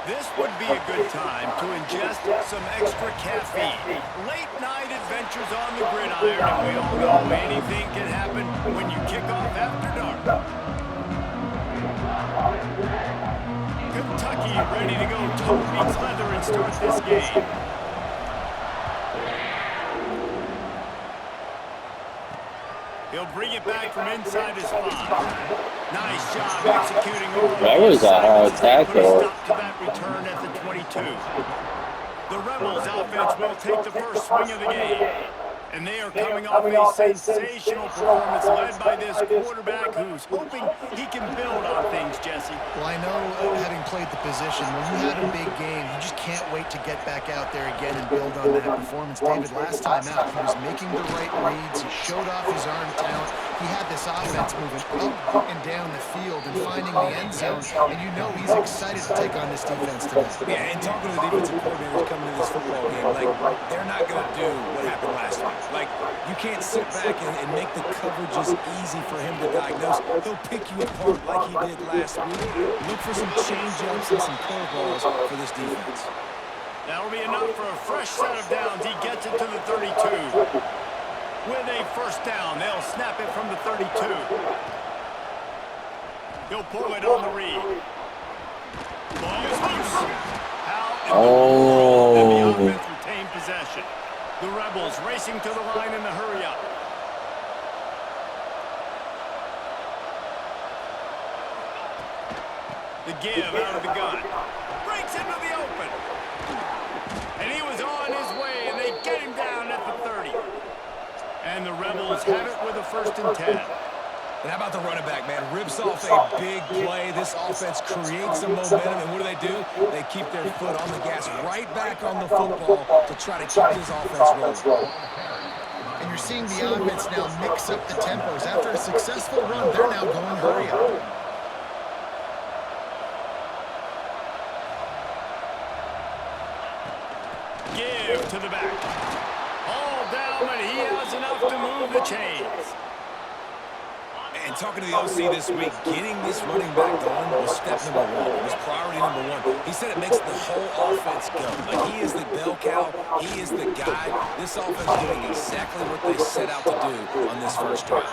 This would be a good time to ingest some extra caffeine. Late night adventures on the gridiron, and we all know anything can happen when you kick off after dark. Kentucky ready to go toe meets leather and start this game. He'll bring it back from inside his 5. Nice job executing over That was a hard tackle. Stop to that return at the 22. The Rebels offense will take the first swing of the game. And they are coming off a sensational performance led by this quarterback who's hoping he can build on things, Jesse. Well, I know, having played the position, when you have a big game, you just can't wait to get back out there again and build on that performance. David, last time out, he was making the right reads. He showed off his arm talent. He had this offense moving up and down the field and finding the end zone. And you know he's excited to take on this defense today. Yeah, and talking to the defensive coordinators coming into this football game, like, they're not going to do what happened last week. Like, you can't sit back and make the coverages easy for him to diagnose. He'll pick you apart like he did last week. Look for some change-ups and some curveballs for this defense. That'll be enough for a fresh set of downs. He gets it to the 32. With a first down, they'll snap it from the 32. He'll pull it on the read. Ball is loose. How in the offense retained possession. The Rebels racing to the line in the hurry-up. The give out of the gun. Breaks into the open. And he was on his way, and they get him down at the 30. And the Rebels have it with a 1st and 10. And how about the running back, man? Rips off a big play. This offense creates some momentum, and what do? They keep their foot on the gas, right back on the football to try to keep this offense rolling. And you're seeing the offense now mix up the tempos. After a successful run, they're now going hurry up. Give to the back. All down, and he has enough to move the chains. And talking to the OC this week, getting this running back going was step number 1. It was priority number 1. He said it makes the whole offense go. Like, he is the bell cow. He is the guy. This offense doing exactly what they set out to do on this first drive.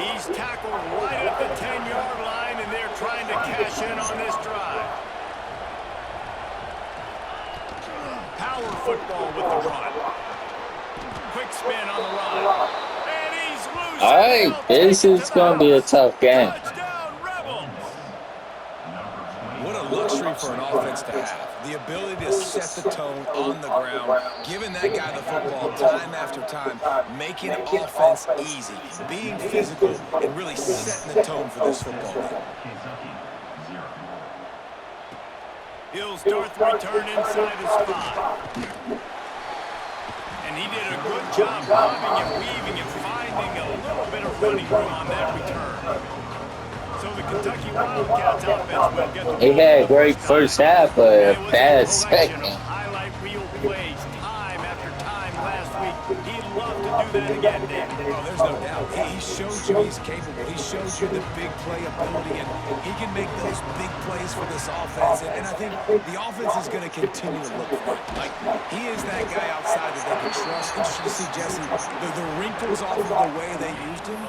He's tackled right at the 10-yard line, and they're trying to cash in on this drive. Power football with the run. Quick spin on the run. All right, this is going to be a tough game. What a luxury for an offense to have. The ability to set the tone on the ground, giving that guy the football time after time, making offense easy, being physical, and really setting the tone for this football game. He'll start the return inside his 5. And he did a good job bobbing and weaving and finding a little bit of running room on that return. So the Kentucky Wildcats offense will get the He had a great first half, but a bad second. Highlight reel plays time after time last week. He'd love to do that again, David. Oh, there's no doubt. He showed you he's capable. He showed you the big play ability, and he can make those big plays for this offense. And I think the offense is going to continue to look for him. Like, he is that guy outside that they can trust. Interesting to see, Jesse, the wrinkles off of the way they used him,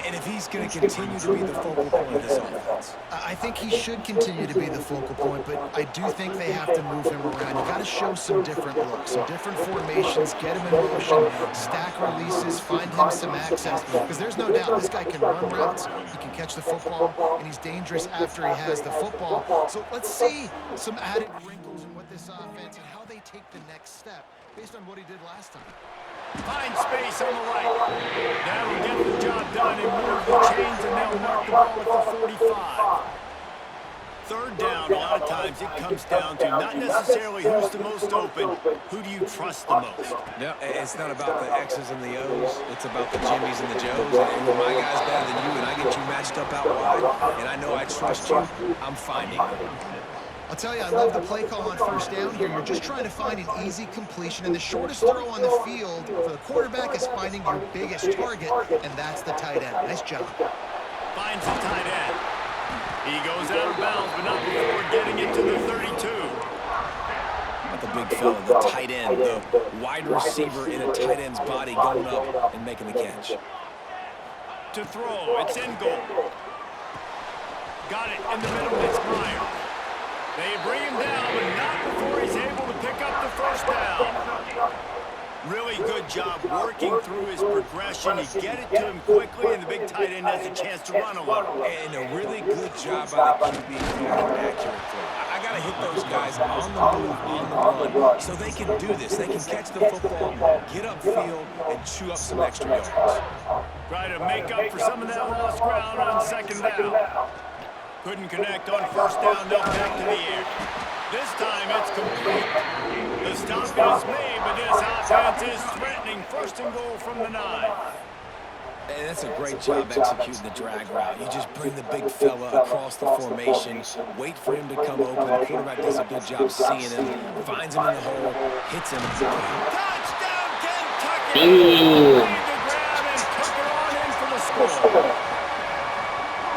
and if he's going to continue to be the focal point of this offense. I think he should continue to be the focal point, but I do think they have to move him around. You got to show some different looks, some different formations, get him in motion, stack releases, find him some access, because there's no doubt this guy can run routes, he can catch the football, and he's dangerous after he has the football. So let's see some added wrinkles in what this offense and how they take the next step based on what he did last time. Find space on the right. That'll get the job done and move the chains, and they'll mark the ball at the 45. Third down, a lot of times it comes down to not necessarily who's the most open, who do you trust the most? No, it's not about the X's and the O's. It's about the Jimmies and the Joes. And when my guy's better than you and I get you matched up out wide, and I know I trust you, I'm finding you. I'll tell you, I love the play call on first down here. You're just trying to find an easy completion, and the shortest throw on the field for the quarterback is finding your biggest target, and that's the tight end. Nice job. Finds the tight end. He goes out of bounds, but not before getting it to the 32. The big fella, the tight end, the wide receiver in a tight end's body going up and making the catch. To throw, it's in goal. Got it in the middle, it's Myers. They bring him down, but not before he's able to pick up the first down. Really good job working through his progression. He get it to him quickly, and the big tight end has a chance to run a little. And a really good job by the QB throwing an accurate throw. I got to hit those guys on the move, on the run, so they can do this. They can catch the football, get upfield, and chew up some extra yards. Try to make up for some of that lost ground on second down. Couldn't connect on first down, now back to the air. This time it's complete. The stop is made, but this offense is threatening first and goal from the 9. And that's a great job executing the drag route. You just bring the big fella across the formation, wait for him to come open. The quarterback does a good job seeing him, finds him in the hole, hits him. Touchdown, Kentucky! Made the grab and took it on in for the score.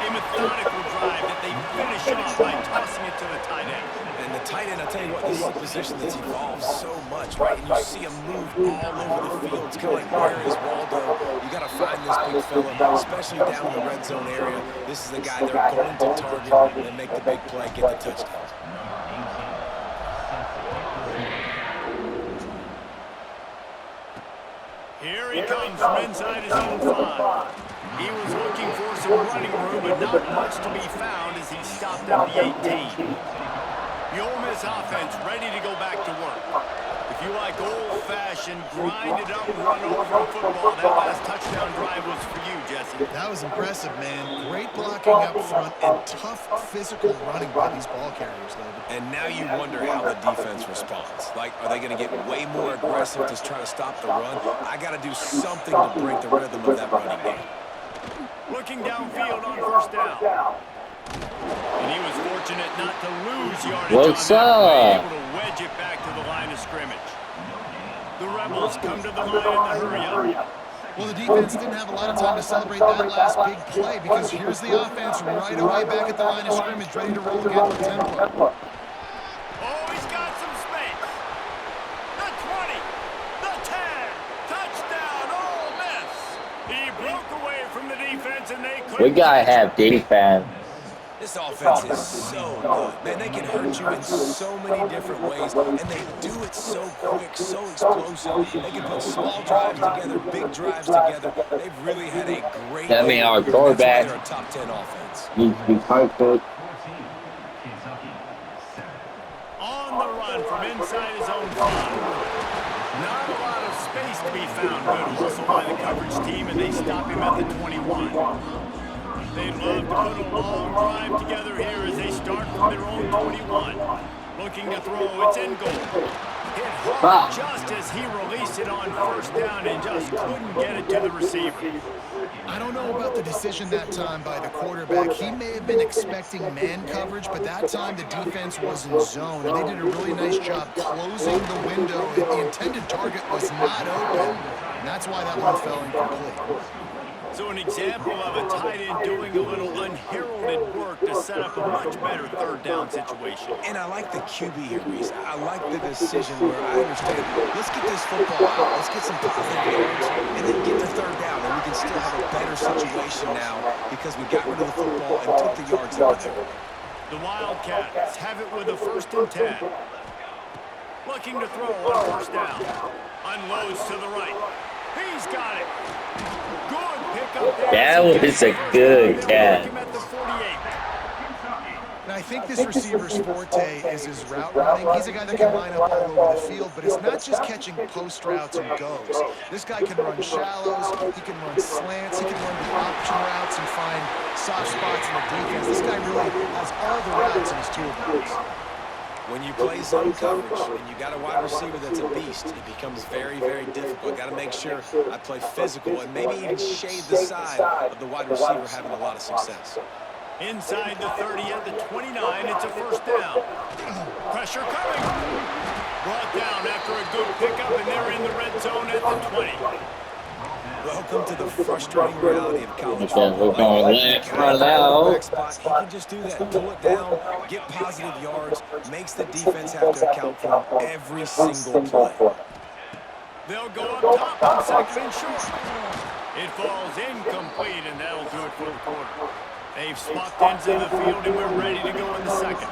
A methodical drive that they finish off by tossing it to the tight end. And the tight end, I'll tell you what, this is a position that's evolved so much, right? And you see him move all over the field. It's kind of like, where is Waldo? You got to find this big fella, especially down in the red zone area. This is the guy they're going to target and make the big play, get the touchdown. Here he comes from inside his own 5. He was looking for some running room, but not much to be found as he stopped at the 18. The Ole Miss offense ready to go back to work. If you like old-fashioned, grind it up and run over the football, that last touchdown drive was for you, Jesse. That was impressive, man. Great blocking up front and tough physical running by these ball carriers, David. And now you wonder how the defense responds. Like, are they going to get way more aggressive to try to stop the run? I got to do something to break the rhythm of that running game. Looking downfield on first down. And he was fortunate not to lose yardage What's on that play, up? able to wedge it back to the line of scrimmage. The Rebels come to the line in the hurry-up. Well, the defense didn't have a lot of time to celebrate that last big play because here's the offense right away back at the line of scrimmage, ready to roll again with tempo. Oh, he's got some space. The 20, the 10, touchdown, Ole Miss. He broke away from the defense and they couldn't. We gotta have defense. This offense is so good. Man, they can hurt you in so many different ways, and they do it so quick, so explosive. They can put small drives together, big drives together. They've really had a great I mean, our year. quarterback They're a top 10 offense. needs to be perfect. On the run from inside his own 5. Not a lot of space to be found. Good hustle by the coverage team, and they stop him at the 21. They'd love to put a long drive together here as they start from their own 21. Looking to throw, it's in goal. Hit hard just as he released it on first down and just couldn't get it to the receiver. I don't know about the decision that time by the quarterback. He may have been expecting man coverage, but that time the defense was in zone, and they did a really nice job closing the window. The intended target was not open, and that's why that one fell incomplete. So an example of a tight end doing a little unheralded work to set up a much better third down situation. And I like the QB here, Reese. I like the decision where I understand, let's get this football out, let's get some positive yards, and then get the third down, and we can still have a better situation now because we got rid of the football and took the yards that were there. The Wildcats have it with a 1st and 10. Looking to throw on first down. Unloads to the right. He's got it. Good pickup there. That was a good catch. Now, I think this receiver's forte is his route running. He's a guy that can line up all over the field, but it's not just catching post routes and goes. This guy can run shallows, he can run slants, he can run the option routes and find soft spots in the defense. This guy really has all the routes in his toolbox. When you play zone coverage and you got a wide receiver that's a beast, it becomes very, very difficult. Got to make sure I play physical and maybe even shade the side of the wide receiver having a lot of success. Inside the 30 at the 29, it's a first down. Pressure coming. Brought down after a good pickup, and they're in the red zone at the 20. Welcome to the frustrating reality of college Okay, we're football. going left right now. Spot, he can just do that. Pull it down, get positive yards, makes the defense have to account for him every single play. They'll go up top on second and short. It falls incomplete, and that'll do it for the quarter. They've swapped ends of the field, and we're ready to go in the second.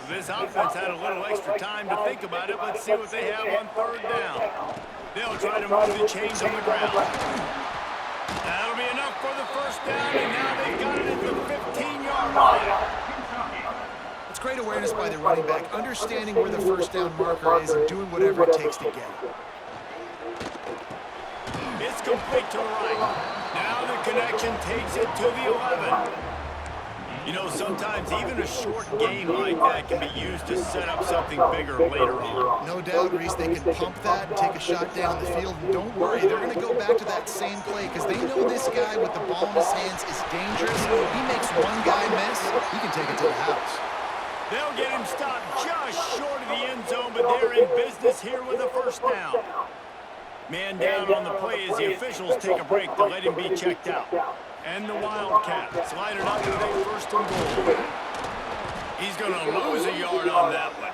This offense had a little extra time to think about it. Let's see what they have on third down. They'll try to move the chains on the ground. That'll be enough for the first down, and now they've got it at the 15-yard line. It's great awareness by the running back, understanding where the first down marker is and doing whatever it takes to get it. It's complete to the right. Now the connection takes it to the 11. You know, sometimes even a short game like that can be used to set up something bigger later on. No doubt, Reese, they can pump that and take a shot down the field. And don't worry, they're going to go back to that same play because they know this guy with the ball in his hands is dangerous. He makes one guy miss, he can take it to the house. They'll get him stopped just short of the end zone, but they're in business here with a first down. Man down on the play as the officials take a break to let him be checked out. And the Wildcats line it up with a first and goal. He's going to lose a yard on that one.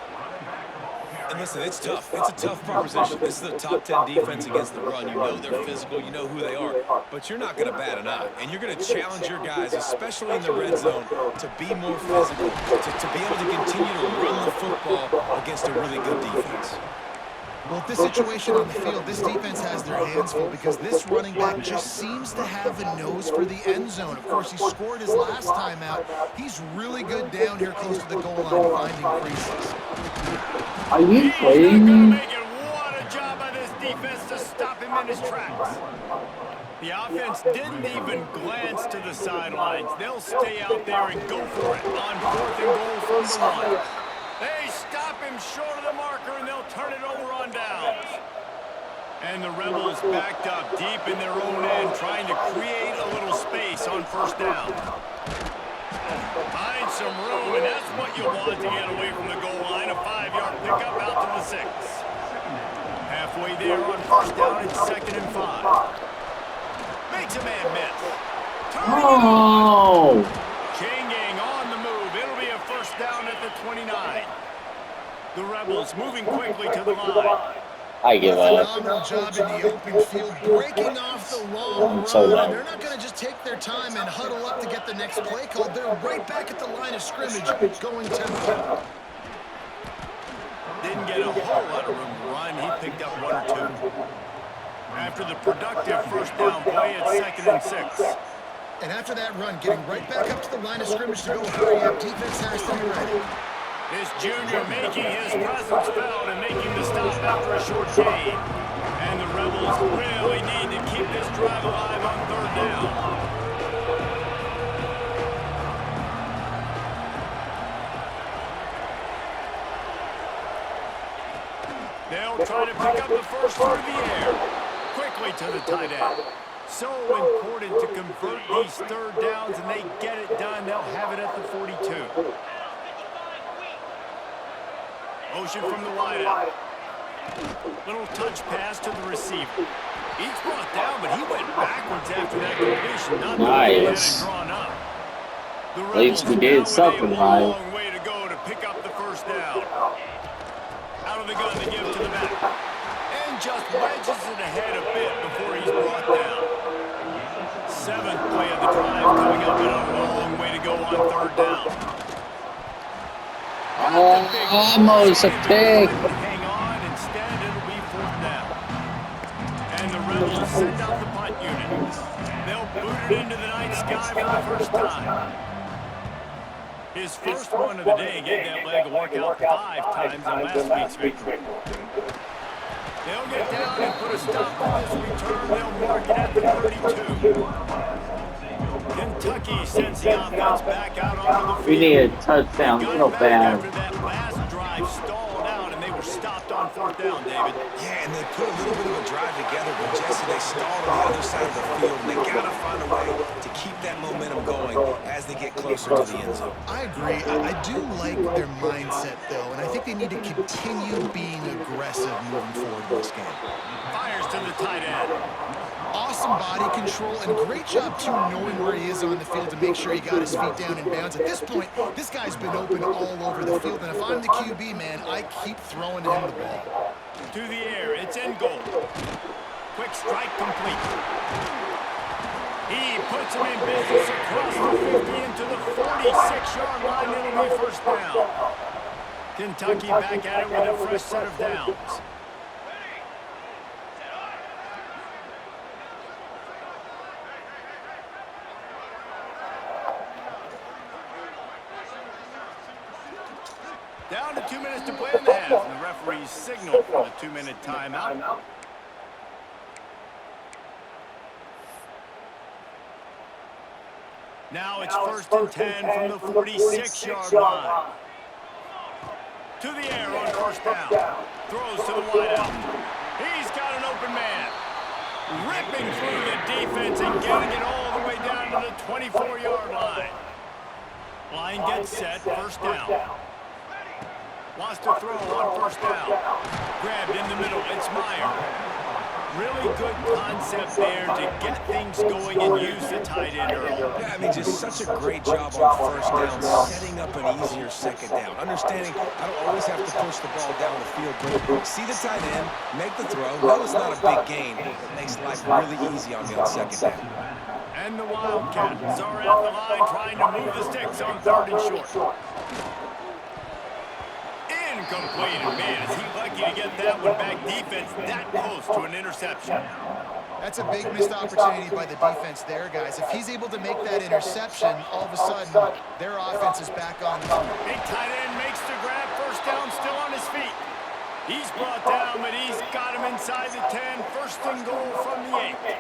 And listen, it's tough. It's a tough proposition. This is a top 10 defense against the run. You know they're physical. You know who they are. But you're not going to bat an eye. And you're going to challenge your guys, especially in the red zone, to be more physical, to be able to continue to run the football against a really good defense. Well, this situation on the field, this defense has their hands full because this running back just seems to have a nose for the end zone. Of course, he scored his last time out. He's really good down here close to the goal line, finding creases. Are you He's kidding not gonna me? make it. What a job by this defense to stop him in his tracks. The offense didn't even glance to the sidelines. They'll stay out there and go for it on fourth and goal from the line. They stop him short of the marker, and they'll turn it over on downs. And the Rebels backed up deep in their own end, trying to create a little space on first down. Find some room, and that's what you want to get away from the goal line. A 5-yard pickup out to the 6. Halfway there on first down, it's 2nd and 5. Makes a man miss. Turning it on. Changing on the move. It'll be a first down at the 29. The Rebels moving quickly to the line. I give up. Phenomenal job in the open field, breaking off the long run. And they're not going to just take their time and huddle up to get the next play called. They're right back at the line of scrimmage, going tempo. Didn't get a whole lot of room to run. He picked up 1 or 2. After the productive first down play, it's 2nd and 6. And after that run, getting right back up to the line of scrimmage to go hurry up. Defense has to be ready. This junior making his presence felt and making the stop after a short gain. And the Rebels really need to keep this drive alive on third down. They'll try to pick up the first through the air. Quickly to the tight end. So important to convert these third downs, and they get it done. They'll have it at the 42. Motion from the wideout. Little touch pass to the receiver. He's brought down, but he went backwards after that completion. Not Nice. drawn up. The At least we Rebels did now something with a right. long way to go to pick up the first down. Out of the gun to give to the back. And just wedges it ahead a bit before he's brought down. 7th play of the drive coming up, and a long way to go on third down. Almost a pick. Hang on, instead it'll be 4th down. And the Rebels send out the punt unit. They'll boot it into the night sky for the first time. His first one of the day gave that leg a workout 5 times on last week's victory. They'll get down and put a stop on this return. They'll mark it at the 32. Kentucky sends the offense back out onto the field. We need a touchdown Got real back bad. after that last drive stalled out, and they were stopped on fourth down, David. Yeah, and they put a little bit of a drive together, but Jesse, they stalled on the other side of the field, and they got to find a way to keep that momentum going as they get closer to the end zone. I agree. I do like their mindset, though, and I think they need to continue being aggressive moving forward in this game. Fires to the tight end. Awesome body control, and great job, too, knowing where he is on the field to make sure he got his feet down in bounds. At this point, this guy's been open all over the field, and if I'm the QB, man, I keep throwing him the ball. To the air, it's in goal. Quick strike complete. He puts him in business across the 50 into the 46-yard line. It'll be first down. Kentucky back at it with a fresh set of downs. Down to 2 minutes to play in the half, and the referee's signal for the 2-minute timeout. Now it's first and 10 from the 46-yard line. To the air on first down. Throws to the wideout. He's got an open man. Ripping through the defense and getting it all the way down to the 24-yard line. Line gets set, first down. Wants to throw on first down. Grabbed in the middle, it's Meyer. Really good concept there to get things going and use the tight end early. Yeah, I mean, just such a great job on first down, setting up an easier second down. Understanding I don't always have to push the ball down the field, but see the tight end, make the throw. No, it's not a big gain, but it makes life really easy on me on second down. And the Wildcats are at the line trying to move the sticks on third and short. Incomplete, and man, is he lucky to get that one back. Defense that close to an interception. That's a big missed opportunity by the defense there, guys. If he's able to make that interception, all of a sudden, their offense is back on the field. Big tight end makes the grab, first down, still on his feet. He's brought down, but he's got him inside the 10, first and goal from the 8.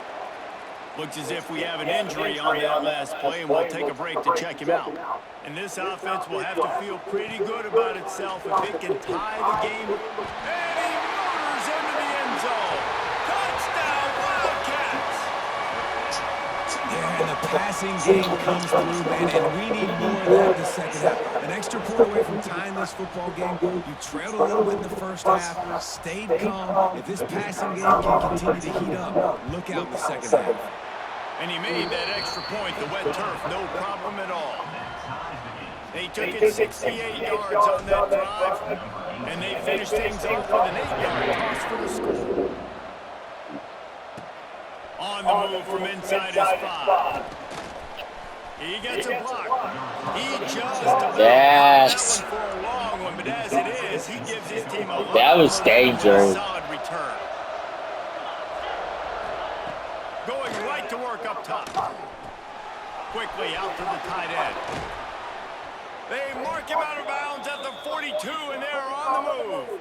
Looks as if we have an injury on that last play, and we'll take a break to check him out. And this offense will have to feel pretty good about itself if it can tie the game. And he motors into the end zone. Touchdown, Wildcats! Yeah, and the passing game comes through, man, and we need more of that in the second half. An extra point away from tying this football game. You trailed a little bit in the first half, stayed calm. If this passing game can continue to heat up, look out in the second half. And he made that extra point, the wet turf, no problem at all. They took it 68 yards on that drive, and they finished things off with an 8-yard toss for the score. On the move from inside his 5. He gets a block. He just about that one for a long one, but as it is, he gives his team a solid return. Going right to work up top. Quickly out to the tight end. They mark him out of bounds at the 42, and they're on the move.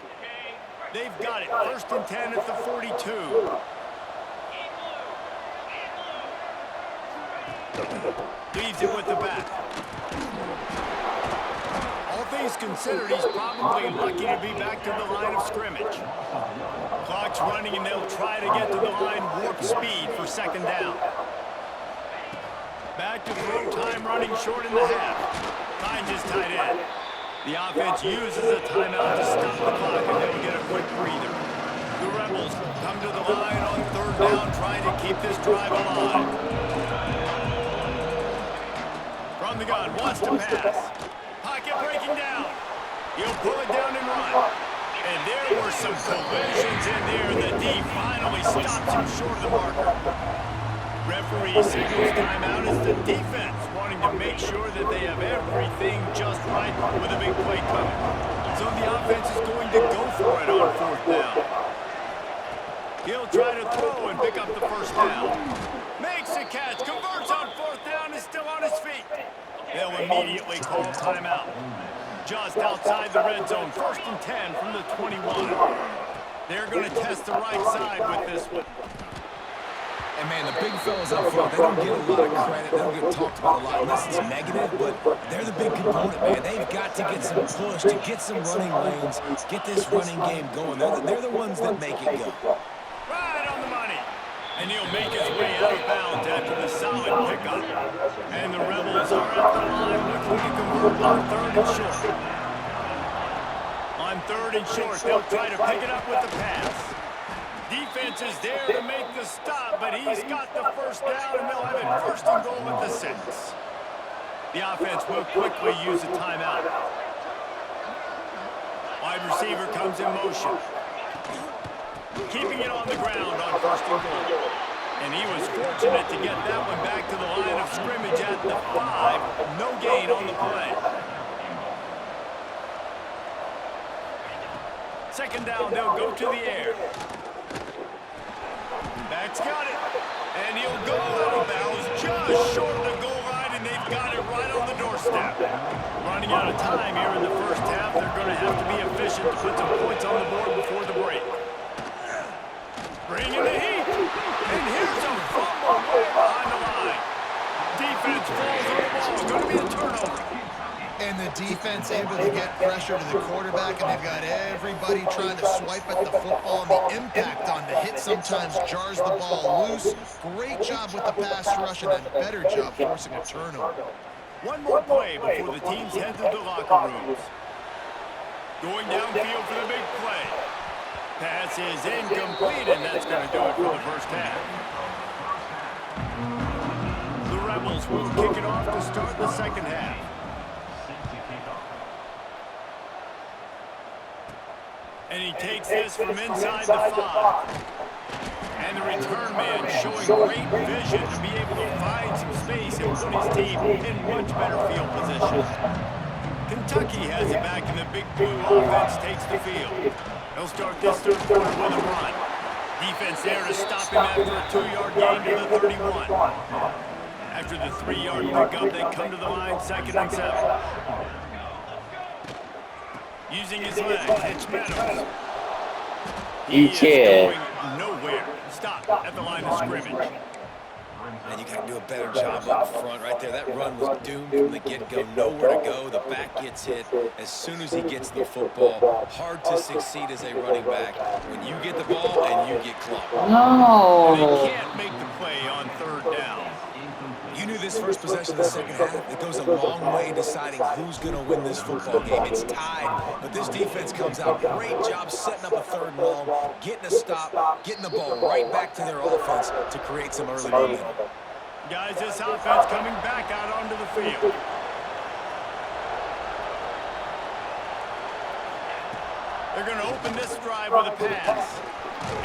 They've got it. First and 10 at the 42. Leaves it with the back. All things considered, he's probably lucky to be back to the line of scrimmage. Clock's running, and they'll try to get to the line warp speed for second down. Back to throw time, running short in the half. Finds his tight end. The offense uses a timeout to stop the clock, and they'll get a quick breather. The Rebels come to the line on third down, trying to keep this drive alive. From the gun, wants to pass. Pocket breaking down. He'll pull it down and run. And there were some collisions in there. The D finally stops him short of the marker. Referee signals timeout as the defense wanting to make sure that they have everything just right with a big play coming. So the offense is going to go for it on fourth down. He'll try to throw and pick up the first down. Makes the catch, converts on fourth down, is still on his feet. They'll immediately call timeout. Just outside the red zone, first and 10 from the 21. They're going to test the right side with this one. And, man, the big fellas up front, they don't get a lot of credit. They don't get talked about a lot unless it's negative, but they're the big component, man. They've got to get some push, to get some running lanes, get this running game going. They're the ones that make it go. Right on the money. And he'll make his way out of bounds after the solid pickup. And the Rebels are at the line looking to convert on 3rd and short. On 3rd and short, they'll try to pick it up with the pass. Defense is there to make the stop, but he's got the first down, and they'll have it 1st and goal at the 6. The offense will quickly use a timeout. Wide receiver comes in motion. Keeping it on the ground on 1st and goal. And he was fortunate to get that one back to the line of scrimmage at the 5. No gain on the play. 2nd down, they'll go to the air. Back's got it. And he'll go out of bounds just short of the goal line, and they've got it right on the doorstep. Running out of time here in the 1st half. They're going to have to be efficient to put some points on the board before the break. Bringing the heat. And here's a fumble way behind the line. Defense falls on the ball. It's going to be a turnover. And the defense able to get pressure to the quarterback, and they've got everybody trying to swipe at the football, and the impact on the hit sometimes jars the ball loose. Great job with the pass rush, and a better job forcing a turnover. One more play before the teams head to the locker rooms. Going downfield for the big play. Pass is incomplete, and that's going to do it for the 1st half. The Rebels will kick it off to start the 2nd half. And he takes this from inside the 5. And the return man showing great vision to be able to find some space and put his team in much better field position. Kentucky has it back, and the Big Blue offense takes the field. They'll start this 3rd quarter with a run. Defense there to stop him after a 2-yard gain to the 31. After the 3-yard pickup, they come to the line 2nd and 7. Using his legs, it's Meadows. He is going nowhere. Stop at the line of scrimmage. And you got to do a better job up front right there. That run was doomed from the get-go. Nowhere to go. The back gets hit as soon as he gets the football. Hard to succeed as a running back when you get the ball and you get clocked. No. And they can't make the play on 3rd down. You knew this first possession of the 2nd half. It goes a long way in deciding who's going to win this football game. It's tied, but this defense comes out. Great job setting up a 3rd and long, getting a stop, getting the ball right back to their offense to create some early momentum. Guys, this offense coming back out onto the field. They're going to open this drive with a pass.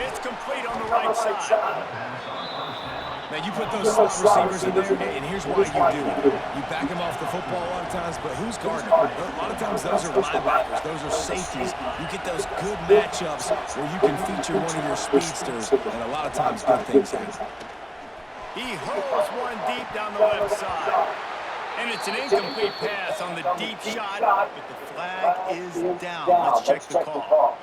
It's complete on the right side. Now, you put those slot receivers in there, and here's why you do it. You back them off the football a lot of times, but who's guarding them? A lot of times those are linebackers. Those are safeties. You get those good matchups where you can feature one of your speedsters, and a lot of times good things happen. He hurls one deep down the left side. And it's an incomplete pass on the deep shot, but the flag is down. Let's check the call.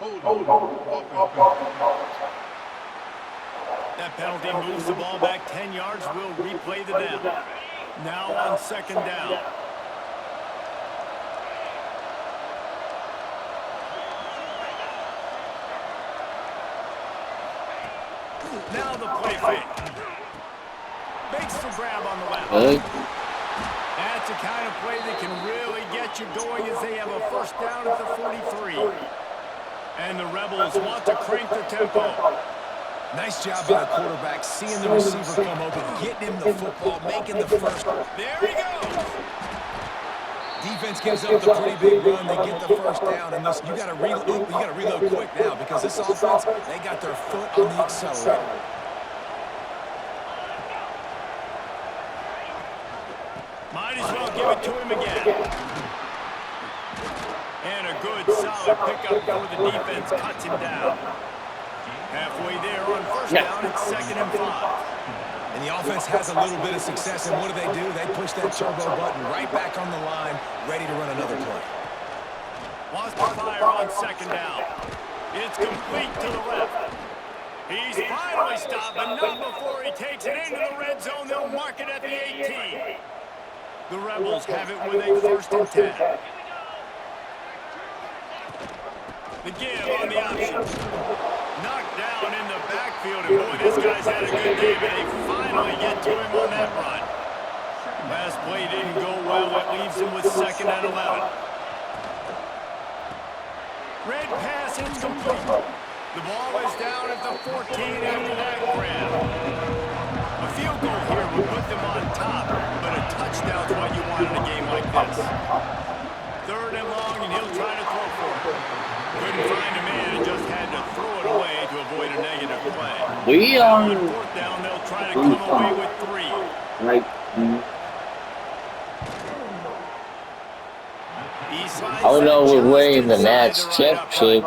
That penalty moves the ball back 10 yards. We'll replay the down. Now on 2nd down. Now the play fake. Makes the grab on the left. That's the kind of play that can really get you going as they have a 1st down at the 43. And the Rebels want to crank the tempo. Nice job by the quarterback, seeing the receiver come open, getting him the football, making the first. There he goes. Defense gives up the pretty big run. They get the 1st down, and you got to reload quick now because this offense, they got their foot on the accelerator. Might as well give it to him again. And a good, solid pickup before the defense cuts him down. Halfway there on 1st down, it's 2nd and 5. And the offense has a little bit of success, and what do? They push that turbo button right back on the line, ready to run another play. Wants to fire on 2nd down. It's complete to the left. He's finally stopped, but not before he takes it into the red zone. They'll mark it at the 18. The Rebels have it with a 1st and 10. The give on the option. Knocked down in the backfield, and boy, this guy's had a good day, but they finally get to him on that run. Last play didn't go well. It leaves him with 2nd and 11. Red pass, it's complete. The ball is down at the 14 after that grab. A field goal here would put them on top, but a touchdown's what you want in a game like this. 3rd and long, and he'll try to throw for it. Couldn't find a man and just had to throw it away to avoid a negative play. We are On 4th down, they'll try to come away with 3. right. Oh no, we're winning the Nats championship.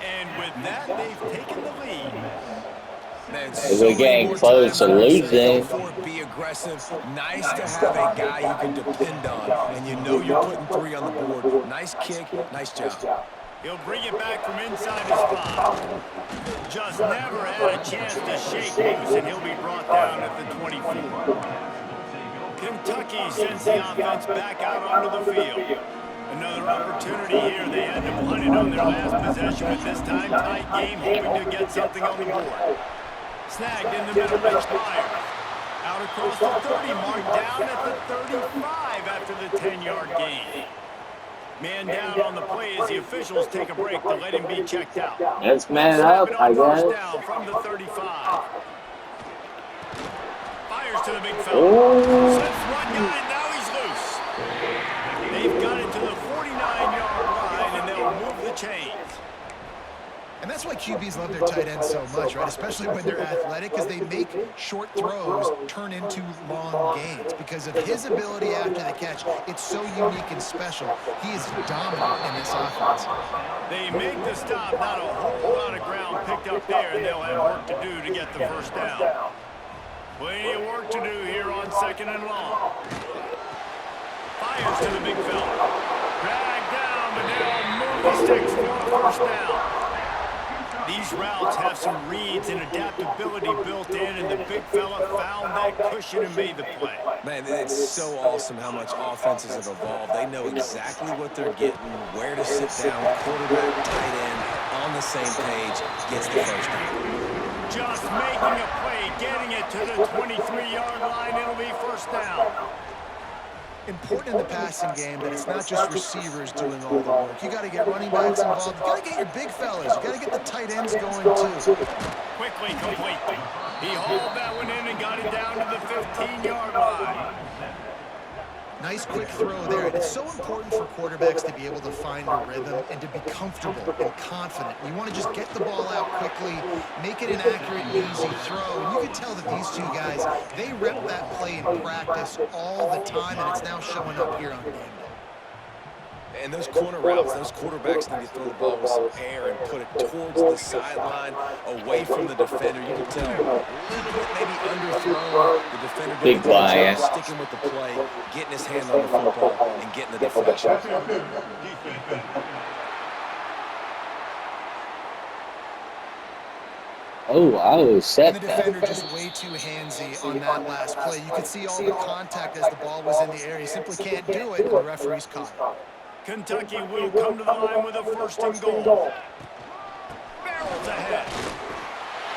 And with that, they've taken the lead. Man, We're getting close to losing. Be aggressive. Nice to have a guy you can depend on, and you know you're putting 3 on the board. Nice kick, nice job. He'll bring it back from inside his 5. Just never had a chance to shake loose, and he'll be brought down at the 24. Kentucky sends the offense back out onto the field. Another opportunity here. They had to punt it on their last possession, but this time tight game, hoping to get something on the board. Snagged in the middle by Myers. Out across the 30 mark, down at the 35 after the 10-yard gain. Man down on the play as the officials take a break to let him be checked out. Let's man up, I guess. Down from the 35. Fires to the big fella. Slips one guy, and now he's loose. They've got it to the 49-yard line, and they'll move the chains. And that's why QBs love their tight ends so much, right? Especially when they're athletic, because they make short throws turn into long gains. Because of his ability after the catch, it's so unique and special. He is dominant in this offense. They make the stop, not a whole lot of ground picked up there, and they'll have work to do to get the 1st down. Plenty of work to do here on 2nd and long. Fires to the big fella. Dragged down, but they'll move the sticks for a 1st down. These routes have some reads and adaptability built in, and the big fella found that cushion and made the play. Man, it's so awesome how much offenses have evolved. They know exactly what they're getting, where to sit down, quarterback, tight end, on the same page, gets the 1st down. Just making a play, getting it to the 23-yard line, it'll be 1st down. Important in the passing game that it's not just receivers doing all the work. You got to get running backs involved. You got to get your big fellas. You got to get the tight ends going too. Quickly complete. He hauled that one in and got it down to the 15-yard line. Nice quick throw there. And it's so important for quarterbacks to be able to find a rhythm and to be comfortable and confident. You want to just get the ball out quickly, make it an accurate, easy throw. And you can tell that these two guys, they rep that play in practice all the time, and it's now showing up here on game day. And those corner routes, those quarterbacks need to throw the ball with some air and put it towards the sideline, away from the defender. You can tell a little bit maybe underthrown. The defender Big bias. sticking with the play, getting his hand on the football, and getting the deflection. Oh, I was set And the that. defender just way too handsy on that last play. You could see all the contact as the ball was in the air. He simply can't do it, and the referee's caught it. Kentucky will come to the line with a 1st and goal. Barrels ahead.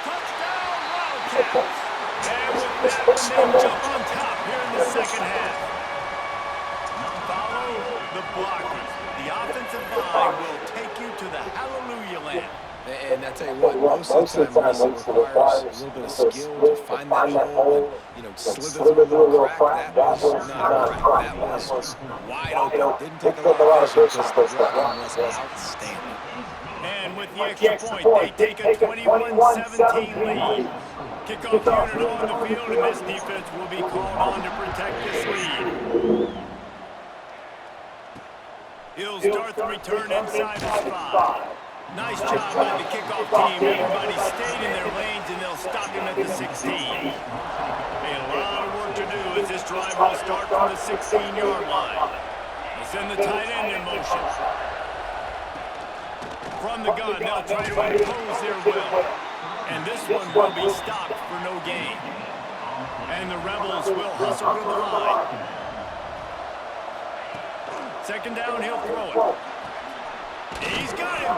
Touchdown, Wildcats. And with that one, they'll jump on top here in the 2nd half. Follow the blockers. The offensive line will take you to the hallelujah land. And I tell you what, most of the time, Reese, it requires a little bit of skill to find that hole and, slither through a little crack. That was not a crack. That was wide open. Didn't take a lot of vision because the blocking was outstanding. And with the extra point, they take a 21-17 lead. Kickoff unit on the field, and this defense will be called on to protect this lead. He'll start the return inside the spot. Nice job by the kickoff team. Everybody stayed in their lanes, and they'll stop him at the 16. A lot of work to do as this drive will start from the 16-yard line. They'll send the tight end in motion. From the gun, they'll try to impose their will. And this one will be stopped for no gain. And the Rebels will hustle to the line. Second down, he'll throw it. He's got him.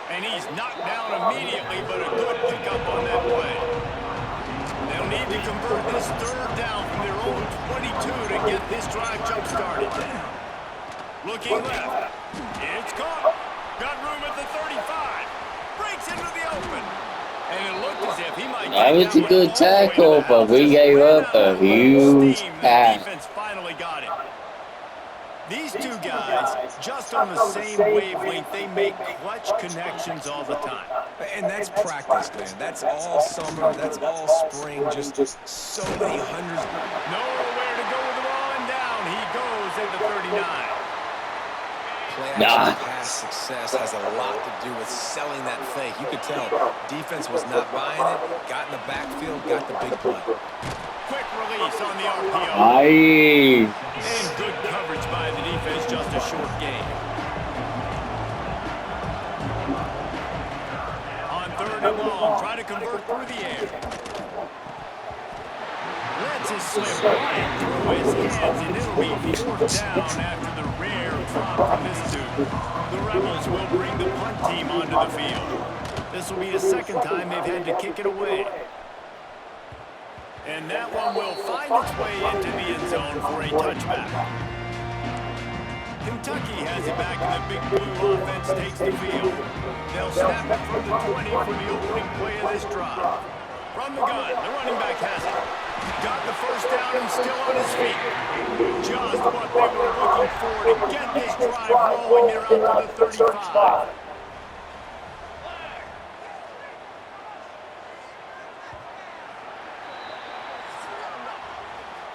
And he's knocked down immediately, but a good pickup on that play. They'll need to convert this third down from their own 22 to get this drive jump-started. Looking left. It's caught. Got room at the 35. Breaks into the open. And it looked as if he might That was a good tackle, but we gave up a huge pass. The defense finally got it. These two guys, just on the same wavelength, they make clutch connections all the time. And that's practice, man. That's all summer. That's all spring. Just so many hundreds. Nowhere to go with the ball, and down he goes at the 39. Play action pass success has a lot to do with selling that fake. You could tell defense was not buying it. Got in the backfield, got the big play. Quick release on the RPO. Nice. And good coverage by the defense, just a short gain. On third and long, try to convert through the air. Lets it slip right through his hands, and it'll be fourth down after the rare drop from this dude. The Rebels will bring the punt team onto the field. This will be the second time they've had to kick it away. And that one will find its way into the end zone for a touchback. Kentucky has it back, and the Big Blue offense takes the field. They'll snap it from the 20 for the opening play of this drive. From the gun, the running back has it. Got the first down and still on his feet. Just what they were looking for to get this drive rolling. They're out to the 35.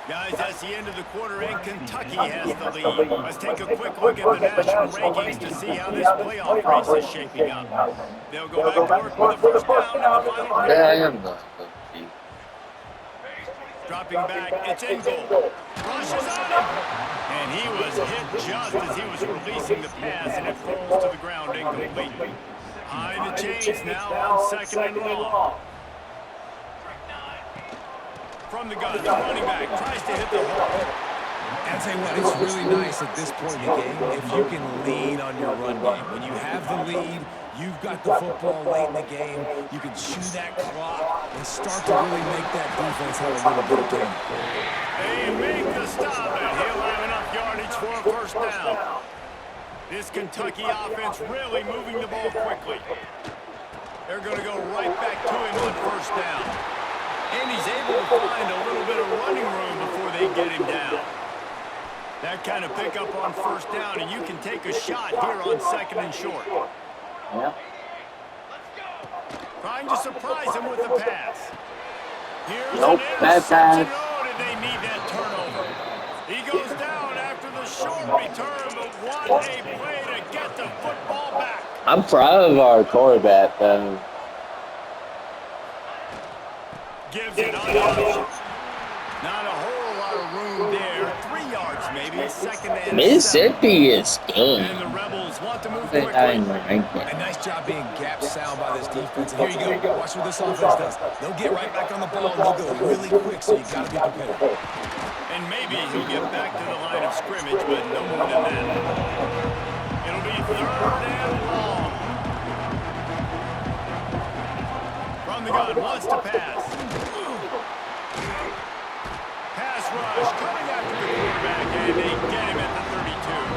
Guys, that's the end of the quarter, and Kentucky has the lead. Let's take a quick look at the national rankings to see how this playoff race is shaping up. They'll go back to work with the first down in the final quarter. Yeah, I am not. Dropping back, it's in goal. Rushes on him. And he was hit just as he was releasing the pass, and it falls to the ground incomplete. High the chains now on second and long. From the gun, the running back tries to hit the hole. And I'll tell you what, it's really nice at this point in the game if you can lean on your run game. When you have the lead, you've got the football late in the game, you can chew that clock and start to really make that defense have a little bit of game. They make the stop, and he'll have enough yardage for a first down. This Kentucky offense really moving the ball quickly. They're going to go right back to him on first down. And he's able to find a little bit of running room before they get him down. That kind of pickup on first down, and you can take a shot here on second and short. Yeah. Trying to surprise him with the pass. Here's Nope, an bad interception. pass. Oh, did they need that turnover? He goes down after the short return, but what a play to get the football back. I'm proud of our quarterback, though. Gives it on the option. Not a whole lot of room there. 3 yards maybe. Second and Mississippi is good. And the Rebels want to move They quickly. ain't ranked yet. A nice job being gap sound by this defense. And here you go. Watch what this offense does. They'll get right back on the ball, and they'll go really quick, so you got to be prepared. And maybe he'll get back to the line of scrimmage, but no more than that. It'll be third and long. From the gun, wants to pass. Pass rush, coming after the quarterback, and they get him at the 32.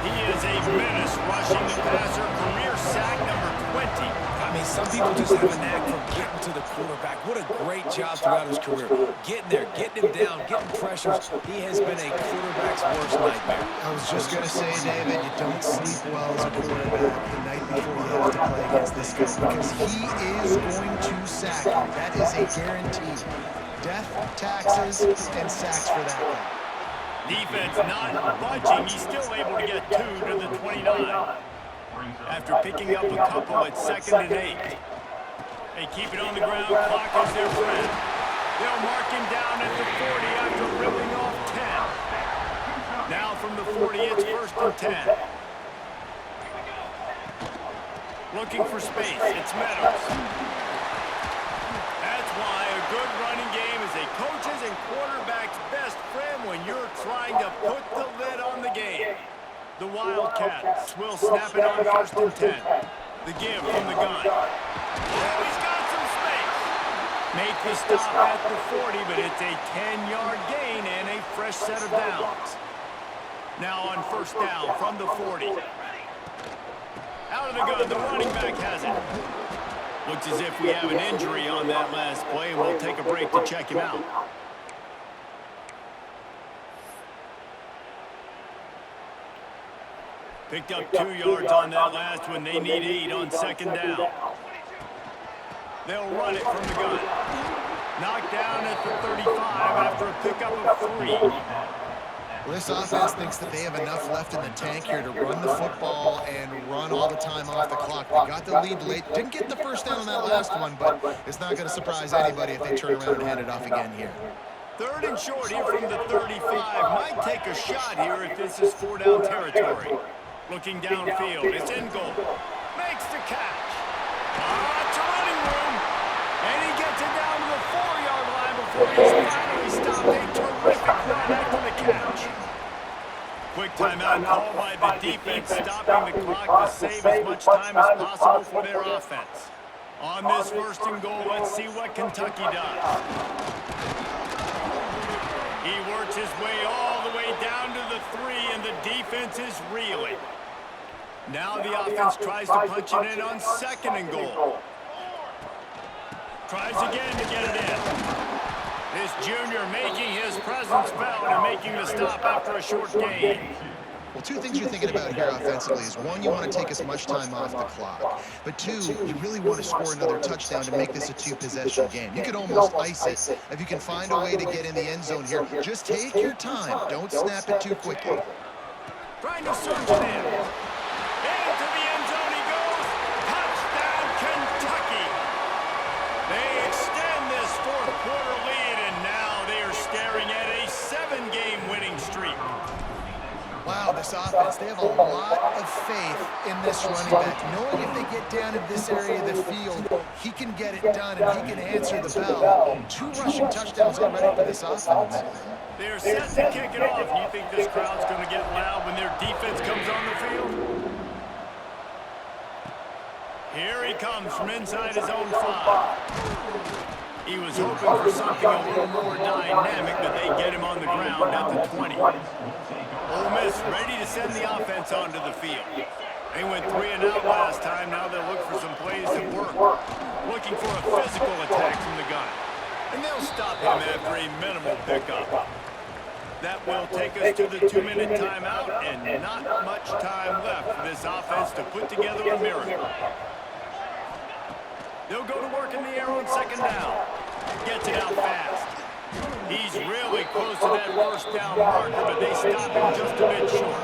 He is a menace rushing the passer, career sack number 20. I mean, some people just have a knack for getting to the quarterback. What a great job throughout his career. Getting there, getting him down, getting pressures. He has been a quarterback's worst nightmare. I was just going to say, David, you don't sleep well as a quarterback the night before you have to play against this guy because he is going to sack you. That is a guarantee. Death, taxes, and sacks for that guy. Defense not budging. He's still able to get 2 to the 29. After picking up a couple at second and 8. They keep it on the ground. Clock is their friend. They'll mark him down at the 40 after ripping off 10. Now from the 40, it's first and 10. Looking for space. It's Meadows. That's why a good running game is a coach's and quarterback's best friend when you're trying to put the lid on the game. The Wildcats will snap it on 1st and 10. The give from the gun. Oh, he's got some space. Make the stop at the 40, but it's a 10-yard gain and a fresh set of downs. Now on 1st down from the 40. Out of the gun, the running back has it. Looks as if we have an injury on that last play, and we'll take a break to check him out. Picked up 2 yards on that last one. They need 8 on 2nd down. They'll run it from the gun. Knocked down at the 35 after a pickup of 3. Well, this offense thinks that they have enough left in the tank here to run the football and run all the time off the clock. They got the lead late. Didn't get the first down on that last one, but it's not going to surprise anybody if they turn around and hand it off again here. 3rd and short here from the 35. Might take a shot here if this is 4-down territory. Looking downfield. It's in goal. Makes the catch. It's a running room. And he gets it down to the 4-yard line before he's finally stopped. A terrific run after the catch. Quick timeout called by the defense, stopping the clock to save as much time as possible for their offense. On this 1st and goal, let's see what Kentucky does. He works his way all the way down to the 3, and the defense is reeling. Now the offense tries to punch it in on 2nd and goal. Tries again to get it in. This junior making his presence felt and making the stop after a short gain. Well, 2 things you're thinking about here offensively is, 1, you want to take as much time off the clock. But 2, you really want to score another touchdown to make this a 2-possession game. You could almost ice it. If you can find a way to get in the end zone here, just take your time. Don't snap it too quickly. Trying to surge it in. Into the end zone he goes. Touchdown, Kentucky. They extend this 4th quarter lead, and now they are staring at a 7-game winning streak. Wow, this offense, they have a lot of faith in this running back. Knowing if they get down in this area of the field, he can get it done and he can answer the bell. 2 rushing touchdowns already for this offense. They're set to kick it off. You think this crowd's going to get loud when their defense comes on the field? Here he comes from inside his own 5. He was hoping for something a little more dynamic, but they get him on the ground at the 20. Ole Miss ready to send the offense onto the field. They went 3 and out last time. Now they'll look for some plays that work. Looking for a physical attack from the gun. And they'll stop him after a minimal pickup. That will take us to the 2-minute timeout, and not much time left for this offense to put together a miracle. They'll go to work in the air on 2nd down. Gets it out fast. He's really close to that 1st down marker, but they stop him just a bit short.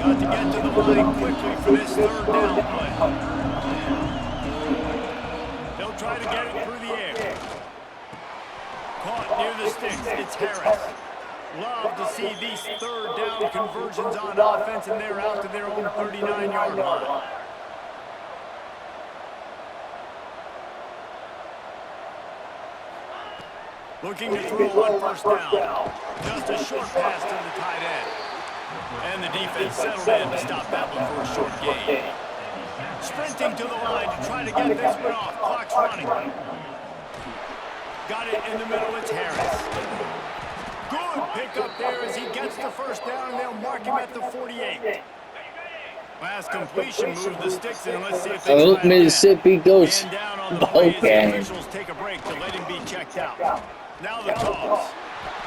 Got to get to the line quickly for this 3rd down play. They'll try to get it through the air. Caught near the sticks. It's Harris. Love to see these 3rd down conversions on offense, and they're out to their own 39-yard line. Looking to throw on 1st down. Just a short pass to the tight end. And the defense settled in to stop that one for a short gain. Sprinting to the line to try to get this one off. Clock's running. Got it in the middle. It's Harris. Good pick up there as he gets the 1st down, and they'll mark him at the 48. Last completion moved the sticks in. Let's see if they I hope Mississippi goes. Okay. Officials take a break to let him be checked out. Now the toss.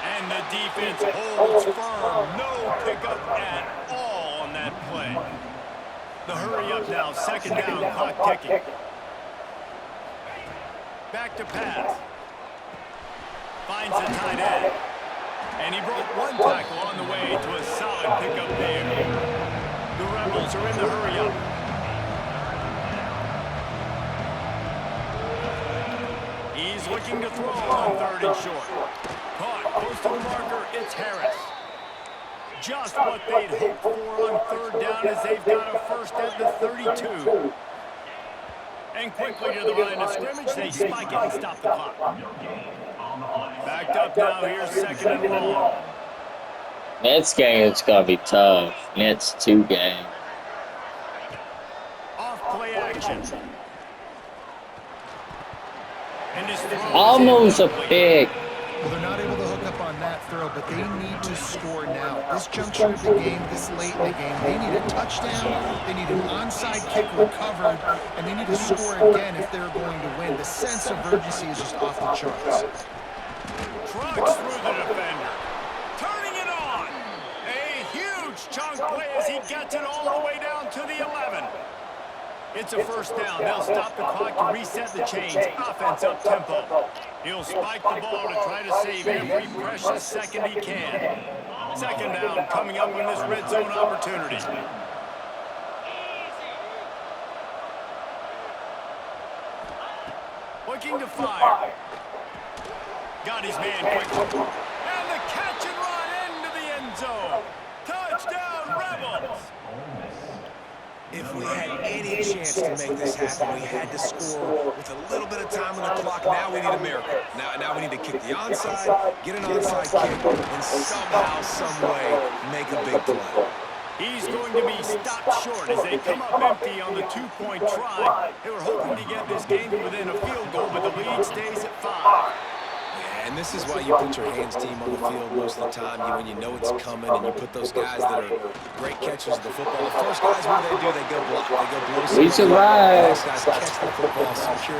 And the defense holds firm. No pickup at all on that play. The hurry up now. 2nd down. Clock ticking. Back to pass. Finds the tight end. And he broke 1 tackle on the way to a solid pickup there. The Rebels are in the hurry up. He's looking to throw on 3rd and short. Caught close to the marker. It's Harris. Just what they'd hoped for on 3rd down as they've got a 1st at the 32. And quickly to the line of scrimmage, they spike it and stop the clock. Backed up now, here's 2nd and long. Next game is gonna be tough. Next 2 games. Off play action. And his throw Almost a pick. Well, they're not able to hook up on that throw, but they need to score now. This juncture of the game, this late in the game, they need a touchdown, they need an onside kick recovered, and they need to score again if they're going to win. The sense of urgency is just off the charts. Trucks through the defender. Turning it on. A huge chunk play as he gets it all the way down to the 11. It's a 1st down. They'll stop the clock to reset the chains. Offense up tempo. He'll spike the ball to try to save every precious second he can. 2nd down coming up in this red zone opportunity. Looking to fire. Got his man quickly. And the catch and run into the end zone. Touchdown, Rebels. If we had any chance to make this happen, we had to score with a little bit of time on the clock. Now we need a miracle. Now we need to kick the onside, get an onside kick, and somehow, some way, make a big play. He's going to be stopped short as they come up empty on the 2-point try. They were hoping to get this game to within a field goal, but the lead stays at 5. And this is why you put your hands team on the field most of the time. When you know it's coming, and you put those guys that are great catchers of the football. The first guys, what do? They go block. They go blow. We survived. Those guys catch the football, secure